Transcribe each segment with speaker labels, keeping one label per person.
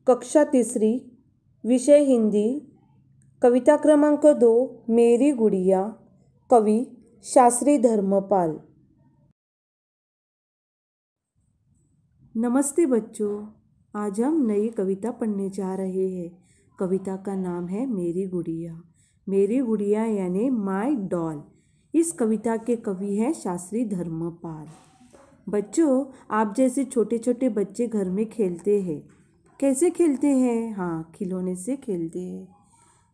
Speaker 1: कक्षा तीसरी, विषय हिंदी, कविता क्रमांक 2, मेरी गुड़िया, कवि शास्त्री धर्मपाल। नमस्ते बच्चों, आज हम नई कविता पढ़ने जा रहे हैं। कविता का नाम है मेरी गुड़िया। मेरी गुड़िया यानी माय डॉल। इस कविता के कवि हैं शास्त्री धर्मपाल। बच्चों, आप जैसे छोटे छोटे बच्चे घर में खेलते हैं। कैसे खेलते हैं? हाँ, खिलौने से खेलते हैं।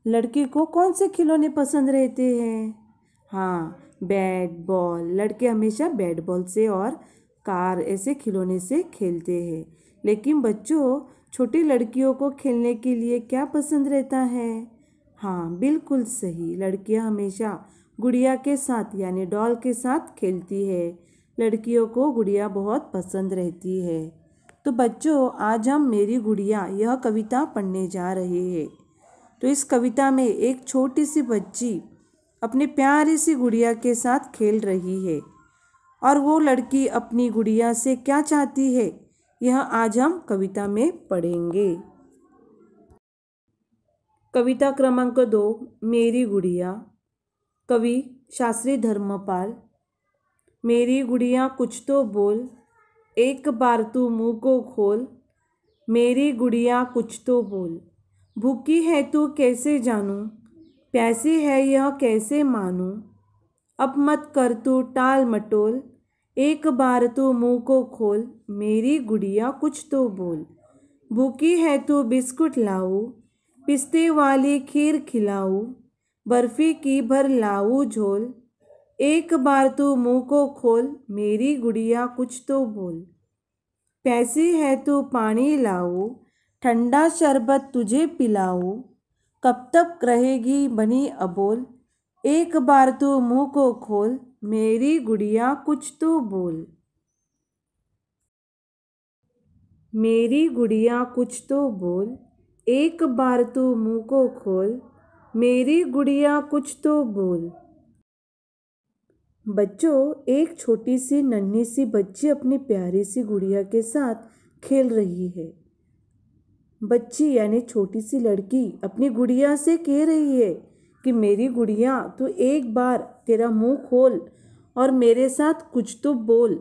Speaker 1: लड़के को कौन से खिलौने पसंद रहते हैं? हाँ, बैट बॉल। लड़के हमेशा बैट बॉल से और कार ऐसे खिलौने से खेलते हैं। लेकिन बच्चों, छोटी लड़कियों को खेलने के लिए क्या पसंद रहता है? हाँ, बिल्कुल सही, लड़कियां हमेशा गुड़िया के साथ यानी डॉल के साथ खेलती है। लड़कियों को गुड़िया बहुत पसंद रहती है। तो बच्चों, आज हम मेरी गुड़िया यह कविता पढ़ने जा रहे हैं। तो इस कविता में एक छोटी सी बच्ची अपनी प्यारी सी गुड़िया के साथ खेल रही है और वो लड़की अपनी गुड़िया से क्या चाहती है, यह आज हम कविता में पढ़ेंगे। कविता क्रमांक 2, मेरी गुड़िया, कवि शास्त्री धर्मपाल। मेरी गुड़िया कुछ तो बोल, एक बार तू मुँह को खोल। मेरी गुड़िया कुछ तो बोल, भूखी है तू कैसे जानूं, प्यासी है यह कैसे मानूं। अब मत कर तू टाल मटोल, एक बार तू मुँह को खोल। मेरी गुड़िया कुछ तो बोल, भूखी है तू बिस्कुट लाऊं, पिस्ते वाली खीर खिलाऊं, बर्फी की भर लाऊं झोल। एक बार तू मुँह को खोल, मेरी गुड़िया कुछ तो बोल। प्यासी है तू पानी लाऊं, ठंडा शरबत तुझे पिलाऊं, कब तक रहेगी बनी अबोल। एक बार तू मुँह को खोल, मेरी गुड़िया कुछ तो बोल। मेरी गुड़िया कुछ तो बोल, एक बार तू मुँह को खोल। मेरी गुड़िया कुछ तो बोल। बच्चों, एक छोटी सी नन्ही सी बच्ची अपनी प्यारी सी गुड़िया के साथ खेल रही है। बच्ची यानी छोटी सी लड़की अपनी गुड़िया से कह रही है कि मेरी गुड़िया, तू एक बार तेरा मुंह खोल और मेरे साथ कुछ तो बोल।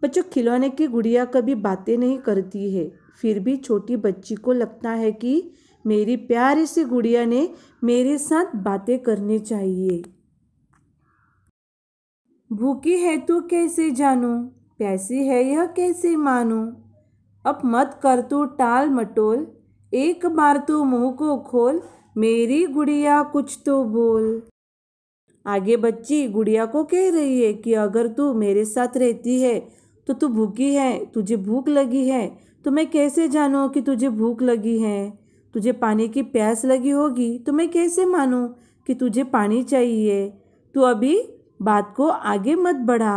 Speaker 1: बच्चों, खिलौने की गुड़िया कभी बातें नहीं करती है, फिर भी छोटी बच्ची को लगता है कि मेरी प्यारी सी गुड़िया ने मेरे साथ बातें करनी चाहिए। भूखी है तू कैसे जानूं, प्यासी है यह कैसे मानूं। अब मत कर तू टाल मटोल, एक बार तू मुंह को खोल। मेरी गुड़िया कुछ तो बोल। आगे बच्ची गुड़िया को कह रही है कि अगर तू मेरे साथ रहती है तो तू भूखी है, तुझे भूख लगी है, तो मैं कैसे जानूं कि तुझे भूख लगी है। तुझे पानी की प्यास लगी होगी तो मैं कैसे मानूं कि तुझे पानी चाहिए। तू अभी बात को आगे मत बढ़ा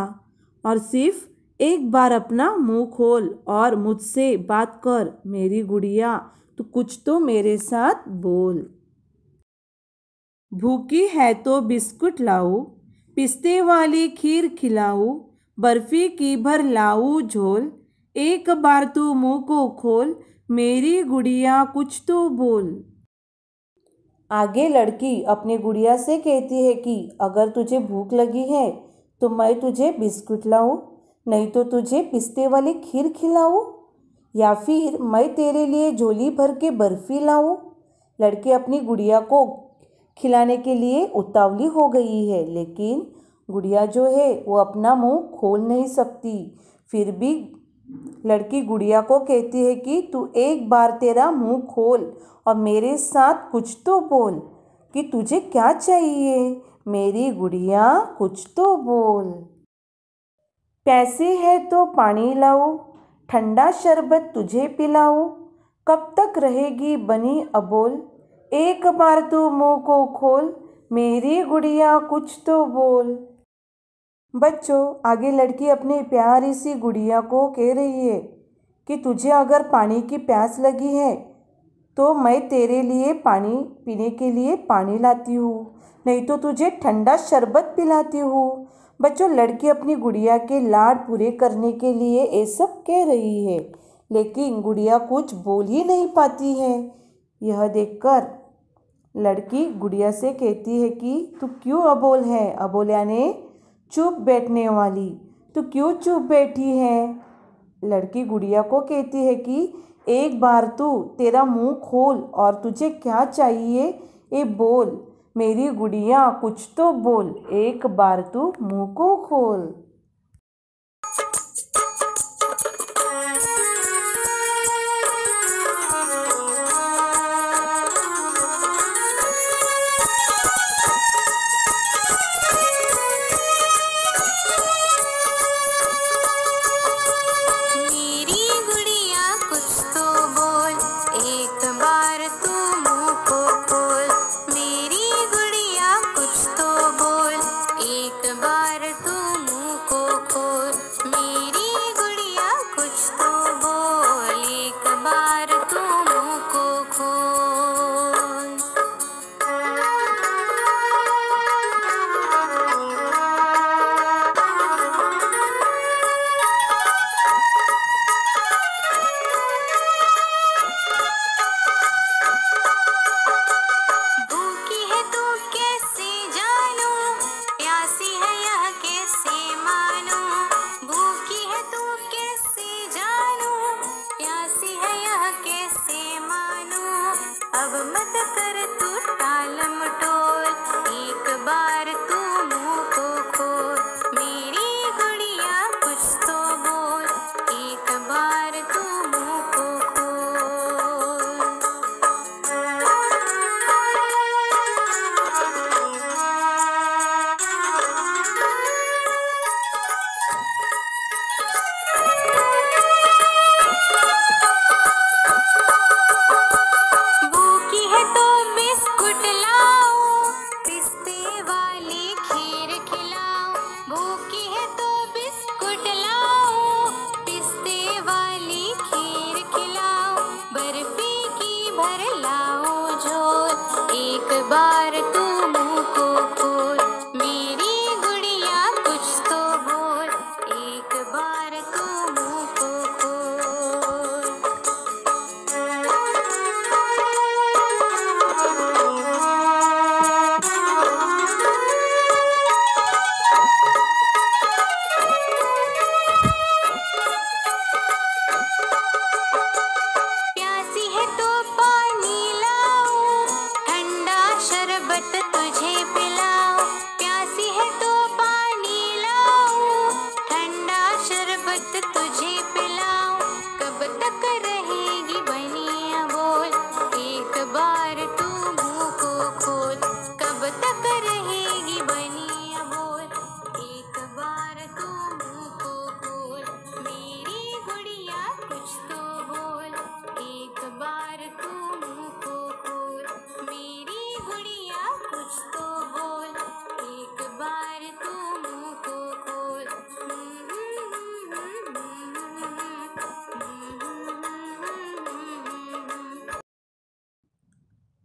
Speaker 1: और सिर्फ एक बार अपना मुंह खोल और मुझसे बात कर। मेरी गुड़िया, तू कुछ तो मेरे साथ बोल। भूखी है तो बिस्कुट लाऊं, पिस्ते वाली खीर खिलाऊं, बर्फी की भर लाऊं झोल। एक बार तू मुंह को खोल, मेरी गुड़िया कुछ तो बोल। आगे लड़की अपनी गुड़िया से कहती है कि अगर तुझे भूख लगी है तो मैं तुझे बिस्कुट लाऊं, नहीं तो तुझे पिस्ते वाली खीर खिलाऊं, या फिर मैं तेरे लिए झोली भर के बर्फी लाऊं। लड़की अपनी गुड़िया को खिलाने के लिए उतावली हो गई है, लेकिन गुड़िया जो है वो अपना मुंह खोल नहीं सकती। फिर भी लड़की गुड़िया को कहती है कि तू एक बार तेरा मुंह खोल और मेरे साथ कुछ तो बोल कि तुझे क्या चाहिए। मेरी गुड़िया कुछ तो बोल। प्यासी है तो पानी लाऊं, ठंडा शरबत तुझे पिलाऊं, कब तक रहेगी बनी अबोल। एक बार तू मुंह को खोल, मेरी गुड़िया कुछ तो बोल। बच्चों, आगे लड़की अपनी प्यारी सी गुड़िया को कह रही है कि तुझे अगर पानी की प्यास लगी है तो मैं तेरे लिए पानी पीने के लिए पानी लाती हूँ, नहीं तो तुझे ठंडा शरबत पिलाती हूँ। बच्चों, लड़की अपनी गुड़िया के लाड पूरे करने के लिए ये सब कह रही है, लेकिन गुड़िया कुछ बोल ही नहीं पाती है। यह देखकर लड़की गुड़िया से कहती है कि तू क्यों अबोल है? अबोल यानी चुप बैठने वाली। तू क्यों चुप बैठी है? लड़की गुड़िया को कहती है कि एक बार तू तेरा मुंह खोल और तुझे क्या चाहिए ये बोल। मेरी गुड़िया कुछ तो बोल, एक बार तू मुंह को खोल।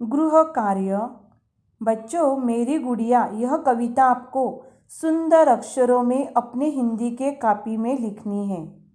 Speaker 1: गृह कार्य। बच्चों, मेरी गुड़िया यह कविता आपको सुंदर अक्षरों में अपने हिंदी के कॉपी में लिखनी है।